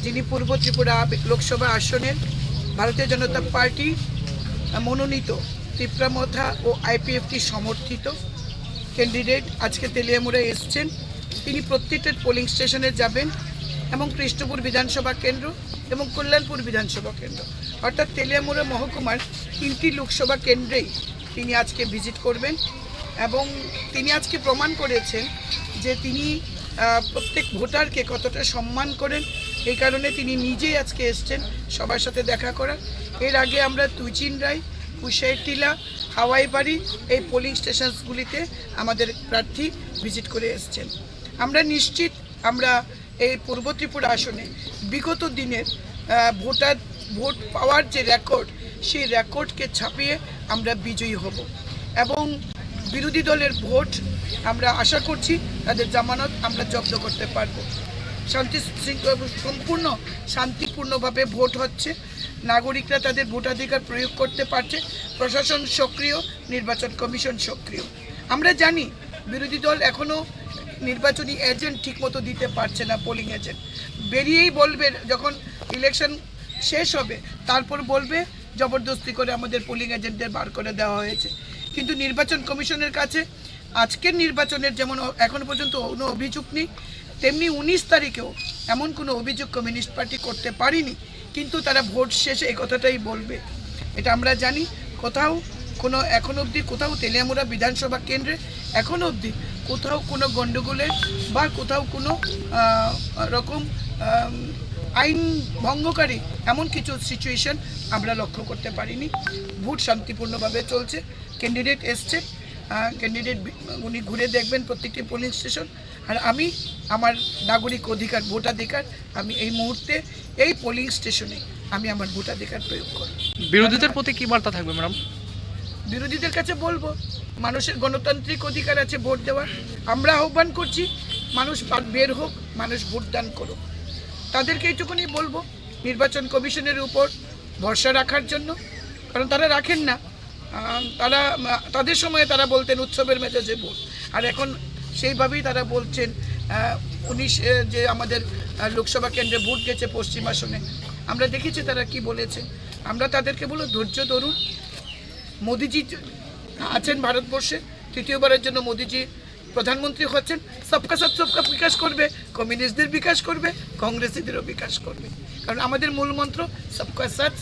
যিনি পূর্ব ত্রিপুরা লোকসভা আসনের ভারতীয় জনতা পার্টি মনোনীত ত্রিপুরা ও আইপিএফটি সমর্থিত ক্যান্ডিডেট আজকে তেলিয়ামুড়ায় এসছেন। তিনি প্রত্যেকটা পোলিং স্টেশনে যাবেন এবং কৃষ্ণপুর বিধানসভা কেন্দ্র এবং কল্যাণপুর বিধানসভা কেন্দ্র অর্থাৎ তেলিয়ামুড়া মহকুমার 3টি লোকসভা কেন্দ্রেই তিনি আজকে ভিজিট করবেন এবং তিনি আজকে প্রমাণ করেছেন যে তিনি প্রত্যেক ভোটারকে কতটা সম্মান করেন। এই কারণে তিনি নিজেই আজকে এসছেন সবার সাথে দেখা করার। এর আগে আমরা তুইচিনরাই, কুশাইটিলা, হাওয়াইবাড়ি এই পোলিং স্টেশনসগুলিতে আমাদের প্রার্থী ভিজিট করে এসছেন। আমরা নিশ্চিত আমরা এই পূর্ব ত্রিপুরা আসনে বিগত দিনের ভোট পাওয়ার যে রেকর্ড, সেই রেকর্ডকে ছাপিয়ে আমরা বিজয়ী হব এবং বিরোধী দলের ভোট আমরা আশা করছি তাদের জামানত আমরা জব্দ করতে পারব। সম্পূর্ণ শান্তিপূর্ণভাবে ভোট হচ্ছে, নাগরিকরা তাদের ভোটাধিকার প্রয়োগ করতে পারছে, প্রশাসন সক্রিয়, নির্বাচন কমিশন সক্রিয়। আমরা জানি বিরোধী দল এখনও নির্বাচনী এজেন্ট ঠিকমতো দিতে পারছে না, পোলিং এজেন্ট বেরিয়েই বলবে যখন ইলেকশন শেষ হবে তারপর বলবে জবরদস্তি করে আমাদের পোলিং এজেন্টদের বার করে দেওয়া হয়েছে। কিন্তু নির্বাচন কমিশনের কাছে আজকের নির্বাচনের যেমন এখন পর্যন্ত কোনো অভিযোগ নেই, তেমনি 19 তারিখেও এমন কোনো অভিযোগ কমিউনিস্ট পার্টি করতে পারিনি। কিন্তু তারা ভোট শেষে এই কথাটাই বলবে, এটা আমরা জানি। কোথাও কোনো এখন অবধি কোথাও তেলিয়ামুড়া বিধানসভা কেন্দ্রে এখন অবধি কোথাও কোনো গণ্ডগোলের বা কোথাও কোনো রকম আইন ভঙ্গকারী এমন কিছু সিচুয়েশন আমরা লক্ষ্য করতে পারিনি। ভোট শান্তিপূর্ণভাবে চলছে। ক্যান্ডিডেট এসছে, ক্যান্ডিডেট উনি ঘুরে দেখবেন প্রত্যেকটি পোলিং স্টেশন। আর আমি আমার নাগরিক অধিকার, ভোটাধিকার আমি এই মুহূর্তে এই পোলিং স্টেশনে আমি আমার ভোটাধিকার প্রয়োগ করব। বিরোধীদের প্রতি কী বার্তা থাকবে ম্যাডাম? বিরোধীদের কাছে বলবো মানুষের গণতান্ত্রিক অধিকার আছে ভোট দেওয়ার। আমরা আহ্বান করছি মানুষ বের হোক, মানুষ ভোটদান করুক। তাদেরকে এইটুকুনি বলবো নির্বাচন কমিশনের উপর ভরসা রাখার জন্য, কারণ তারা রাখেন না। তাদের সময়ে তারা বলতেন উৎসবের মেজাজে ভোট, আর এখন সেইভাবেই তারা বলছেন 19 যে আমাদের লোকসভা কেন্দ্রে ভোট গেছে পশ্চিম আসনে, আমরা দেখেছি তারা কি বলেছে। আমরা তাদেরকে বলো ধৈর্য ধরুন। মোদিজি আছেন ভারতবর্ষে, তৃতীয়বারের জন্য মোদিজি প্রধানমন্ত্রী হচ্ছেন। সবকা সাথ সবকা বিকাশ করবে, কমিউনিস্টদের বিকাশ করবে, কংগ্রেসীদেরও বিকাশ করবে, কারণ আমাদের মূল মন্ত্র সবকা সাথ